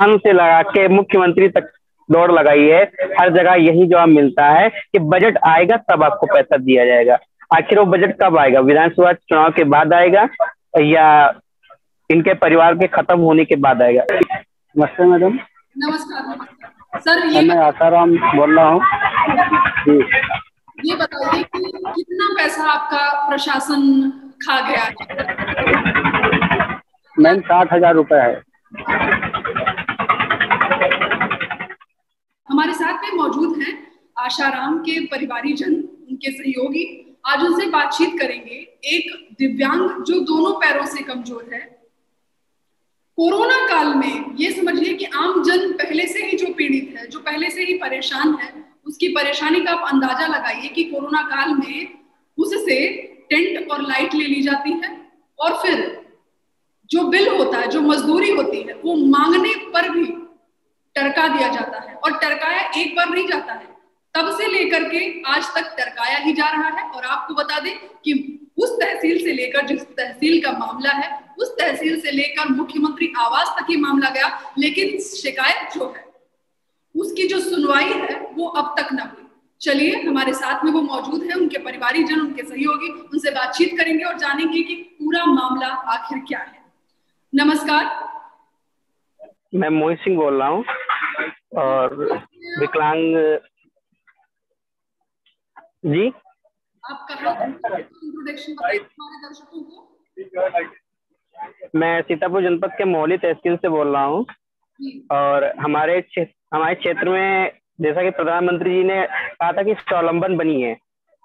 प्रधान से लगा के मुख्यमंत्री तक दौड़ लगाई है। हर जगह यही जवाब मिलता है कि बजट आएगा तब आपको पैसा दिया जाएगा। आखिर वो बजट कब आएगा? विधानसभा चुनाव के बाद आएगा या इनके परिवार के खत्म होने के बाद आएगा? नमस्ते मैडम। नमस्कार नमस्कार सर, मैं आसाराम बोल रहा हूँ जी। ये बताइए कि कितना पैसा आपका प्रशासन खा गया है? मैम 60,000 रुपए है। हमारे साथ में मौजूद हैं आशाराम के परिवारीजन, उनके सहयोगी। आज उनसे बातचीत करेंगे। एक दिव्यांग जो दोनों पैरों से कमजोर है। कोरोना काल में ये समझिए कि आम जन पहले से ही जो पीड़ित है, जो पहले से ही परेशान है, उसकी परेशानी का आप अंदाजा लगाइए कि कोरोना काल में उससे टेंट और लाइट ले ली जाती है और फिर जो बिल होता है, जो मजदूरी होती है, वो मांगने पर भी टरका दिया जाता है। और टरकाया एक बार नहीं जाता है, तब से लेकर के आज तक टरकाया ही जा रहा है। और आपको बता दें कि उस तहसील से लेकर, जिस तहसील का मामला है, उस तहसील से लेकर मुख्यमंत्री आवास तक ही मामला गया, लेकिन शिकायत जो है उसकी जो सुनवाई है वो अब तक ना हुई। चलिए, हमारे साथ में वो मौजूद है, उनके परिवारीजन, उनके सहयोगी। उनसे बातचीत करेंगे और जानेंगे कि पूरा मामला आखिर क्या है। नमस्कार। मैं मोहित सिंह बोल रहा हूँ और विकलांग जी। आप कहाँ इंट्रोडक्शन बताइए हमारे दर्शकों को। मैं सीतापुर जनपद के मोहली तहसील से बोल रहा हूँ और हमारे क्षेत्र में जैसा कि प्रधानमंत्री जी ने कहा था कि स्वावलंबन बनी है,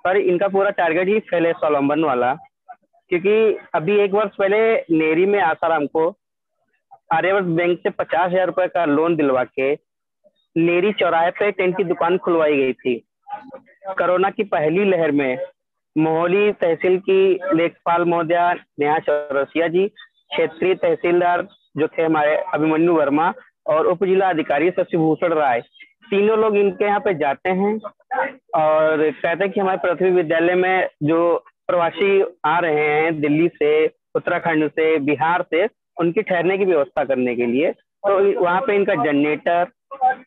पर इनका पूरा टारगेट ही फैले स्वावलंबन वाला। क्योंकि अभी 1 वर्ष पहले नेरी में आसाराम को आर्यवर्त बैंक से 50,000 रुपए का लोन दिलवा के नेरी चौराहे पे टेंट की दुकान खुलवाई गई थी। कोरोना की पहली लहर में मोहली तहसील की लेखपाल महोदया नेहा चौरसिया जी, क्षेत्रीय तहसीलदार जो थे हमारे अभिमन्यु वर्मा और उप जिला अधिकारी शशिभूषण राय, तीनों लोग इनके यहाँ पे जाते हैं और कहते हैं कि हमारे पृथ्वी विद्यालय में जो प्रवासी आ रहे हैं दिल्ली से, उत्तराखंड से, बिहार से, उनकी ठहरने की व्यवस्था करने के लिए, तो वहाँ पे इनका जनरेटर,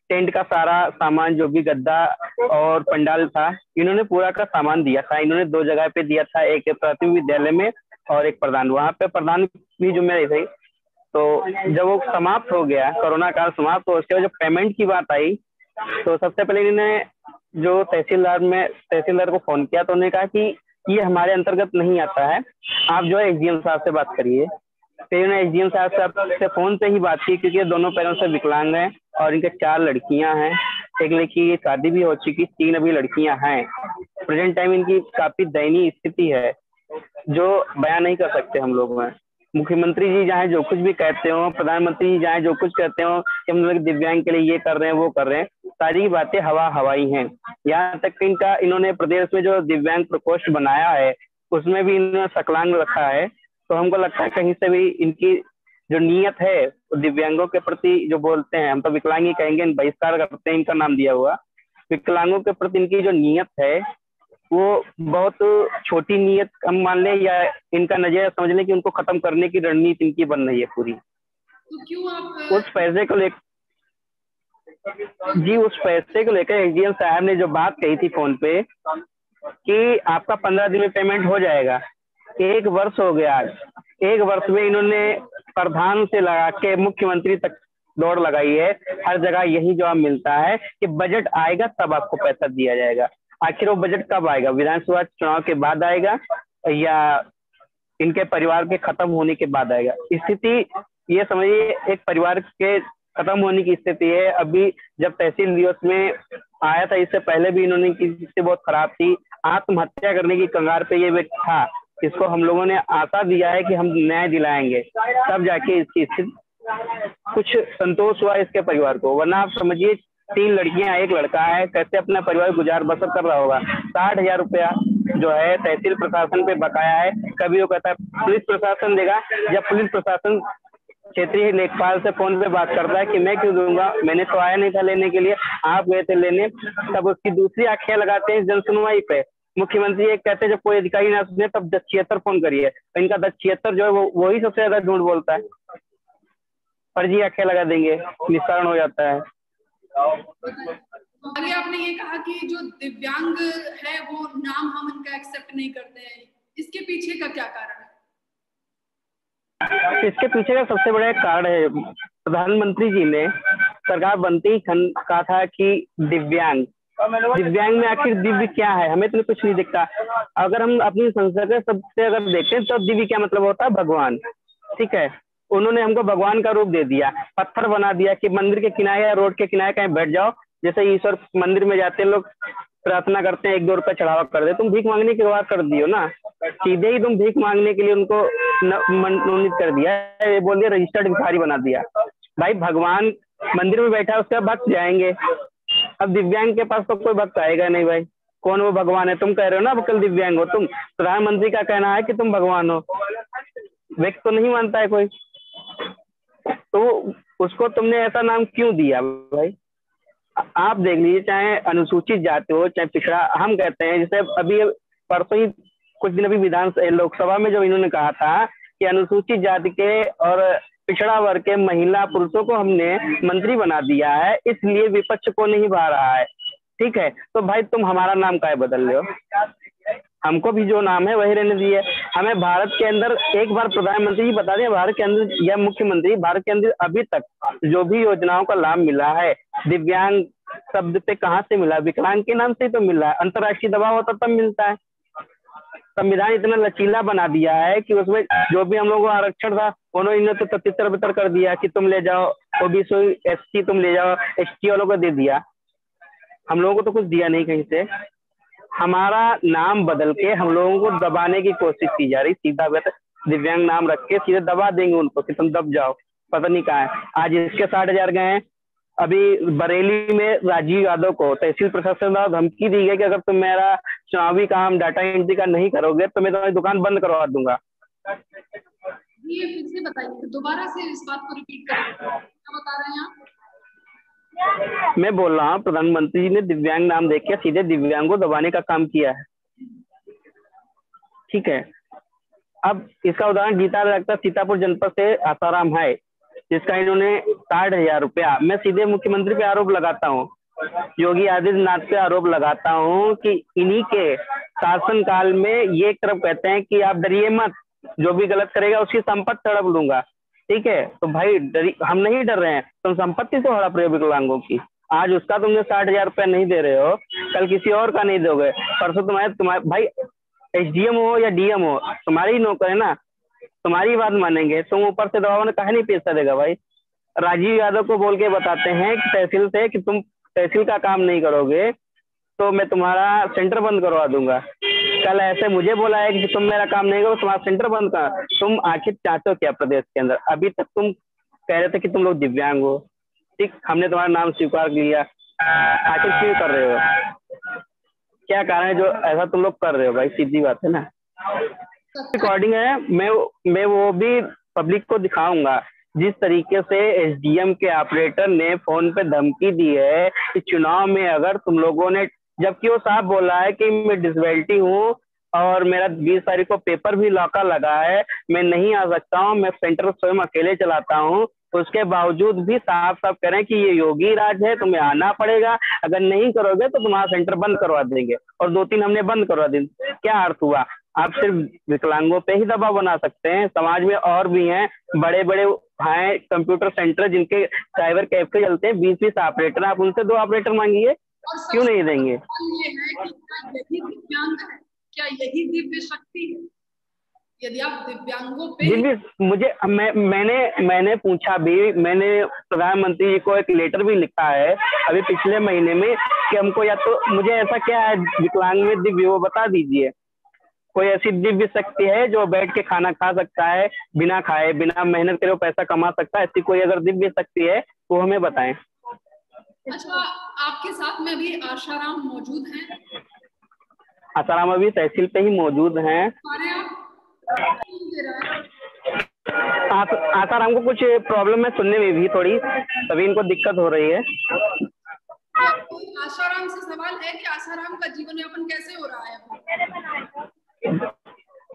टेंट का सारा सामान, जो भी गद्दा और पंडाल था, इन्होंने पूरा का सामान दिया था। इन्होंने 2 जगह पे दिया था, एक पृथ्वी विद्यालय में और एक प्रधान, वहाँ पे प्रधान भी जिम्मेदारी थी। तो जब वो समाप्त हो गया, कोरोना काल समाप्त हो, उसके बाद जब पेमेंट की बात आई तो सबसे पहले इन्होंने जो तहसीलदार को फोन किया तो उन्होंने कहा कि ये हमारे अंतर्गत नहीं आता है, आप जो है एसडीएम साहब से बात करिए। फिर इन्होंने एसडीएम साहब से फोन पे ही बात की, क्योंकि दोनों पैरों से विकलांग हैं और इनके 4 लड़कियां हैं। एक लड़की की शादी भी हो चुकी, 3 अभी लड़कियां हैं। प्रेजेंट टाइम इनकी काफी दयनीय स्थिति है जो बयान नहीं कर सकते हम लोग में। मुख्यमंत्री जी चाहे जो कुछ भी कहते हो, प्रधानमंत्री जी चाहे जो कुछ कहते हो कि हम लोग दिव्यांग के लिए ये कर रहे हैं, वो कर रहे हैं, सारी बातें हवाई हैं। यहाँ तक कि इन्होंने प्रदेश में जो दिव्यांग प्रकोष्ठ बनाया है उसमें भी इन्होंने सकलांग रखा है। तो हमको लगता है कहीं से भी इनकी जो नीयत है दिव्यांगों के प्रति, जो बोलते हैं, हम तो विकलांग ही कहेंगे, बहिष्कार करते हैं, इनका नाम दिया हुआ, विकलांगों के प्रति इनकी जो नीयत है वो बहुत छोटी नीयत हम मान लें, या इनका नजरिया समझ लें कि उनको खत्म करने की रणनीति इनकी बन रही है पूरी। तो क्यों आप उस पैसे को लेकर एसडीएम साहब ने जो बात कही थी फोन पे कि आपका 15 दिन में पेमेंट हो जाएगा, 1 वर्ष हो गया। आज 1 वर्ष में इन्होंने प्रधान से लगा के मुख्यमंत्री तक दौड़ लगाई है। हर जगह यही जवाब मिलता है कि बजट आएगा तब आपको पैसा दिया जाएगा। आखिर वो बजट कब आएगा? विधानसभा चुनाव के बाद आएगा या इनके परिवार के खत्म होने के बाद आएगा? स्थिति ये समझिए एक परिवार के खत्म होने की स्थिति है। अभी जब तहसील दिवस में आया था, इससे पहले भी इन्होंने की स्थिति बहुत खराब थी, आत्महत्या करने की कगार पे ये व्यक्ति था। इसको हम लोगों ने आशा दिया है कि हम न्याय दिलाएंगे, तब जाके इसकी स्थिति कुछ संतोष हुआ इसके परिवार को। वरना आप समझिए 3 लड़कियां, 1 लड़का है, कैसे अपना परिवार गुजार बसर कर रहा होगा। 60,000 रुपया जो है तहसील प्रशासन पे बकाया है। कभी वो कहता है पुलिस प्रशासन देगा, जब पुलिस प्रशासन क्षेत्रीय लेखपाल से फोन पे बात करता है कि मैं क्यों दूंगा, मैंने तो आया नहीं था लेने के लिए, आप गए थे लेने, तब उसकी दूसरी आंखें लगाते हैं जनसुनवाई पे। मुख्यमंत्री एक कहते हैं जब कोई अधिकारी ना सुने तब 1076 फोन करिए, तो इनका 1076 जो है वो वही सबसे ज्यादा झूठ बोलता है। फर्जी आख्या लगा देंगे, निस्तारण हो जाता है। आगे आपने ये कहा कि जो दिव्यांग है वो नाम हम इनका एक्सेप्ट नहीं करते हैं, इसके पीछे का क्या कारण है? इसके पीछे का सबसे बड़ा कारण है, प्रधानमंत्री जी ने सरकार बनते ही कहा था कि दिव्यांग दिव्यांग में आखिर दिव्य क्या है, हमें तो कुछ नहीं दिखता। अगर हम अपनी संस्कृत सबसे अगर देखें तो दिव्य क्या मतलब होता है, भगवान। ठीक है, उन्होंने हमको भगवान का रूप दे दिया, पत्थर बना दिया कि मंदिर के किनारे या रोड के किनारे कहीं बैठ जाओ, जैसे ईश्वर मंदिर में जाते हैं लोग प्रार्थना करते हैं, 1-2 रुपए चढ़ावा कर दे, तुम भीख मांगने की बात कर दियो ना, सीधे ही तुम भीख मांगने के लिए उनको मनोनीत कर दिया, ये बोल दिया रजिस्टर्ड भिखारी बना दिया। भाई भगवान मंदिर में बैठा है, उसके भक्त जाएंगे, अब दिव्यांग के पास तो कोई भक्त आएगा नहीं भाई, कौन वो भगवान है? तुम कह रहे हो ना कल दिव्यांग हो तुम, प्रधानमंत्री का कहना है कि तुम भगवान हो, व्यक्त तो नहीं मानता है कोई, तो उसको तुमने ऐसा नाम क्यों दिया भाई? आप देख लीजिए, चाहे अनुसूचित जाति हो चाहे पिछड़ा, हम कहते हैं जैसे अभी परसों ही कुछ दिन अभी लोकसभा में जब इन्होंने कहा था कि अनुसूचित जाति के और पिछड़ा वर्ग के महिला पुरुषों को हमने मंत्री बना दिया है, इसलिए विपक्ष को नहीं भा रहा है। ठीक है, तो भाई तुम हमारा नाम काहे बदल रहे हो? हमको भी जो नाम है वही रहने दिए। हमें भारत के अंदर एक बार प्रधानमंत्री जी बता दें, भारत के अंदर या मुख्यमंत्री, भारत के अंदर अभी तक जो भी योजनाओं का लाभ मिला है, दिव्यांग शब्द पे कहाँ से मिला? विकलांग के नाम से तो मिला है, अंतर्राष्ट्रीय दबाव होता तब मिलता है। संविधान इतना लचीला बना दिया है कि उसमें जो भी हम लोगों को आरक्षण था, उन्होंने तो तितर बितर कर दिया कि तुम ले जाओ, ओबीसी एससी तुम ले जाओ, एसटी वालों को दे दिया, हम लोगों को तो कुछ दिया नहीं कहीं से। हमारा नाम बदल के हम लोगों को दबाने की कोशिश की जा रही, सीधा दिव्यांग नाम रख के सीधे दबा देंगे उनको कि तुम दब जाओ, पता नहीं कहाँ है। आज इसके 60,000 गए हैं। अभी बरेली में राजीव यादव को तहसील प्रशासन द्वारा धमकी दी गई कि अगर तुम मेरा चुनावी काम डाटा एंट्री का नहीं करोगे तो मैं तुम्हारी दुकान बंद करवा दूंगा। ये फिर से बताइए, दोबारा से इस बात को रिपीट करिए, क्या बता रहे हैं आप? मैं बोल रहा हूँ प्रधानमंत्री जी ने दिव्यांग नाम देख के सीधे दिव्यांग को दबाने का काम किया है। ठीक है, अब इसका उदाहरण जीता लगता सीतापुर जनपद से आसाराम है, जिसका इन्होंने 60,000 रुपया, मैं सीधे मुख्यमंत्री पे आरोप लगाता हूँ, योगी आदित्यनाथ पे आरोप लगाता हूँ कि इन्हीं के शासनकाल में ये एक तरफ कहते हैं कि आप डरिए मत, जो भी गलत करेगा उसकी संपत्ति हड़प लूंगा। ठीक है, तो भाई हम नहीं डर रहे हैं, तुम संपत्ति तो हड़प रहे हो विकलांगों की। आज उसका तुमने 60,000 रुपया नहीं दे रहे हो, कल किसी और का नहीं दोगे, परसों तुम्हारे भाई एसडीएम हो या डीएम हो, तुम्हारी ही नौकर है ना, तुम्हारी बात मानेंगे, तुम ऊपर से दबाव में कहा नहीं पैसा देगा भाई। राजीव यादव को बोल के बताते हैं कि तहसील से कि तुम तहसील का काम नहीं करोगे तो मैं तुम्हारा सेंटर बंद करवा दूंगा। कल ऐसे मुझे बोला है कि तुम मेरा काम नहीं करो तुम्हारा सेंटर बंद कर। तुम आखिर चाहते हो क्या प्रदेश के अंदर? अभी तक तुम कह रहे थे कि तुम लोग दिव्यांग हो, ठीक, हमने तुम्हारा नाम स्वीकार लिया, आखिर क्यों कर रहे हो? क्या कारण है जो ऐसा तुम लोग कर रहे हो भाई? सीधी बात है ना। रिकॉर्डिंग है, मैं वो भी पब्लिक को दिखाऊंगा जिस तरीके से एसडीएम के ऑपरेटर ने फोन पे धमकी दी है कि चुनाव में अगर तुम लोगों ने, जबकि वो साफ बोला है कि मैं डिसेबिलिटी हूँ और मेरा 20 तारीख को पेपर भी लॉका लगा है, मैं नहीं आ सकता हूँ, मैं सेंटर स्वयं अकेले चलाता हूँ, उसके बावजूद भी साफ साफ कह रहे हैं कि ये योगी राज है, तुम्हें आना पड़ेगा, अगर नहीं करोगे तो तुम्हारा सेंटर बंद करवा देंगे। और 2-3 हमने बंद करवा दी। क्या अर्थ हुआ? आप सिर्फ विकलांगों पे ही दबाव बना सकते हैं, समाज में और भी हैं बड़े बड़े हैं कंप्यूटर सेंटर जिनके साइबर कैफे चलते हैं, 20-20 ऑपरेटर, आप उनसे 2 ऑपरेटर मांगिए, क्यों नहीं देंगे? ये है कि यही दिव्यांग है, क्या यही दिव्य शक्ति है? यदि आप दिव्यांगों पे दिव्य, मुझे मैंने पूछा भी, मैंने प्रधानमंत्री जी को एक लेटर भी लिखा है अभी पिछले महीने में कि हमको या तो मुझे ऐसा क्या है विकलांग में दिव्य, वो बता दीजिए। कोई ऐसी दिव्य शक्ति है जो बैठ के खाना खा सकता है, बिना खाए बिना मेहनत करे पैसा कमा सकता है? ऐसी कोई अगर दिव्य शक्ति है वो हमें बताएं। अच्छा, आपके साथ में अभी आशाराम मौजूद हैं? आसाराम अभी तहसील पे ही मौजूद हैं। आसाराम को कुछ प्रॉब्लम है सुनने में भी थोड़ी, तभी इनको दिक्कत हो रही है। आशाराम से सवाल है कि आशाराम का जीवन यापन कैसे हो रहा है?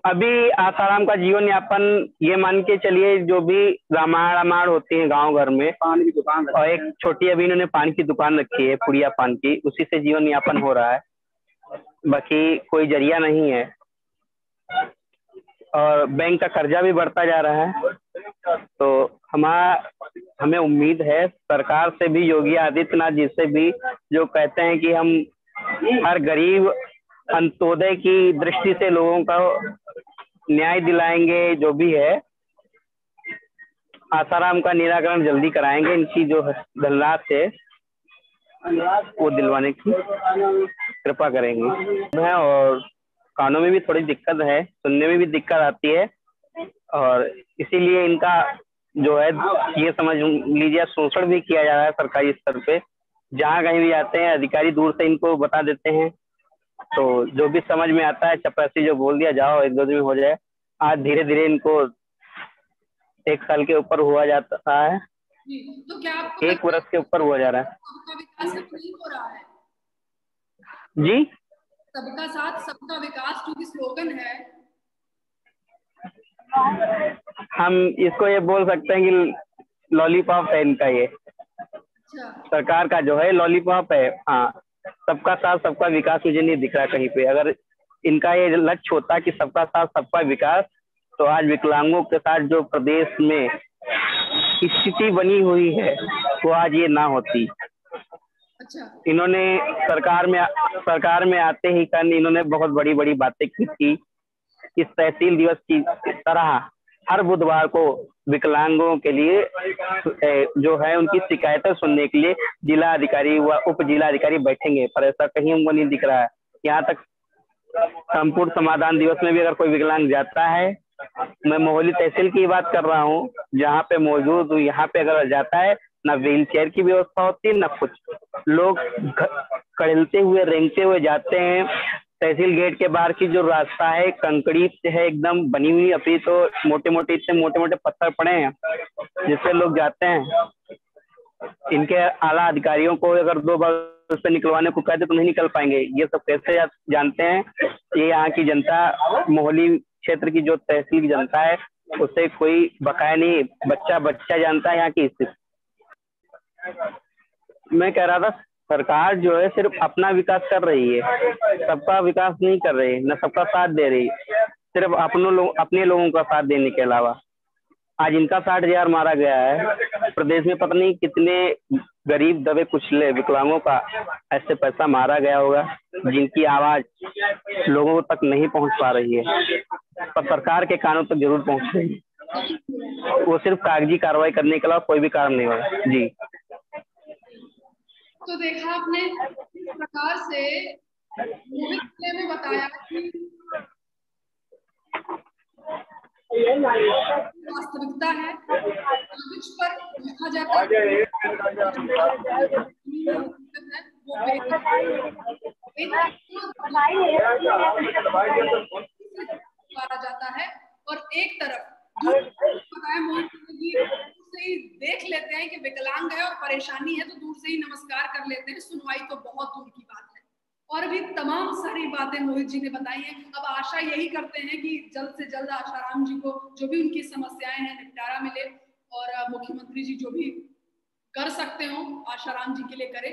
अभी आसाराम का जीवन यापन ये मान के चलिए, जो भी रामायण होती है गांव घर में, पान की दुकान और एक छोटी अभी इन्होंने पान की दुकान रखी है, पुड़िया पान की, उसी से जीवन यापन हो रहा है, बाकी कोई जरिया नहीं है। और बैंक का कर्जा भी बढ़ता जा रहा है। तो हमें उम्मीद है सरकार से भी, योगी आदित्यनाथ जी से भी, जो कहते हैं कि हम हर गरीब अंत्योदय की दृष्टि से लोगों का न्याय दिलाएंगे, जो भी है आसाराम का निराकरण जल्दी कराएंगे, इनकी जो धनराशि है वो दिलवाने की कृपा करेंगे। और कानों में भी थोड़ी दिक्कत है, सुनने में भी दिक्कत आती है, और इसीलिए इनका जो है ये समझ लीजिए शोषण भी किया जा रहा है सरकारी स्तर पे। जहाँ कहीं भी जाते हैं अधिकारी दूर से इनको बता देते हैं, तो जो भी समझ में आता है चपरासी जो बोल दिया, जाओ एक दो दिन में हो जाए। आज धीरे धीरे इनको 1 साल के ऊपर हुआ जाता है, तो क्या आपको 1 वर्ष के ऊपर हुआ जा रहा है। सबका विकास नहीं हो रहा है जी, सबका साथ सबका विकास जो कि स्लोगन है, हम इसको ये बोल सकते हैं कि लॉलीपॉप है इनका, ये सरकार का जो है लॉलीपॉप है। हाँ, सबका साथ सबका विकास मुझे नहीं दिख रहा कहीं पे। अगर इनका ये लक्ष्य होता कि सबका साथ सबका विकास, तो आज विकलांगों के साथ जो प्रदेश में स्थिति बनी हुई है वो आज ये ना होती। इन्होंने सरकार में आते ही कल इन्होंने बहुत बड़ी बड़ी बातें की थी। इस तहसील दिवस की तरह हर बुधवार को विकलांगों के लिए जो है उनकी शिकायतें सुनने के लिए जिला अधिकारी व उप जिला अधिकारी बैठेंगे, पर ऐसा कहीं हमको नहीं दिख रहा है। यहाँ तक संपूर्ण समाधान दिवस में भी अगर कोई विकलांग जाता है, मैं मोहली तहसील की बात कर रहा हूँ जहाँ पे मौजूद हूँ, यहाँ पे अगर जाता है ना व्हील चेयर की व्यवस्था होती है ना कुछ, लोग कड़लते हुए रेंगते हुए जाते हैं। तहसील गेट के बाहर की जो रास्ता है कंकड़ी से है एकदम बनी हुई, अभी तो मोटे मोटे इतने मोटे मोटे पत्थर पड़े हैं जिससे लोग जाते हैं। इनके आला अधिकारियों को अगर 2 बार से निकलवाने को कहते तो नहीं निकल पाएंगे। ये सब कैसे जानते हैं? ये यहाँ की जनता, मोहली क्षेत्र की जो तहसील की जनता है, उससे कोई बकाया नहीं, बच्चा बच्चा जानता है यहाँ की स्थिति। मैं कह रहा था सरकार जो है सिर्फ अपना विकास कर रही है, सबका विकास नहीं कर रही, न सबका साथ दे रही, सिर्फ अपने लोगों का साथ देने के अलावा। आज इनका 60,000 मारा गया है, प्रदेश में पता नहीं कितने गरीब दबे कुचले विकलांगों का ऐसे पैसा मारा गया होगा जिनकी आवाज लोगों तक नहीं पहुंच पा रही है, पर सरकार के कानों तक जरूर पहुंच रही है। वो सिर्फ कागजी कार्रवाई करने के अलावा कोई भी काम नहीं हो रहा। जी, तो देखा आपने इस प्रकार से मोहित ने बताया कि वास्तविकता है, कागज पर लिखा जाता है वो जाता है, और एक तरफ से ही देख लेते हैं कि विकलांग है और परेशानी है, तो दूर से ही नमस्कार कर लेते हैं, सुनवाई तो बहुत दूर की बात है। और भी तमाम सारी बातें मोहित जी ने बताई हैं। अब आशा यही करते हैं कि जल्द से जल्द आशाराम जी को जो भी उनकी समस्याएं हैं निपटारा मिले, और मुख्यमंत्री जी जो भी कर सकते हो आशाराम जी के लिए करें।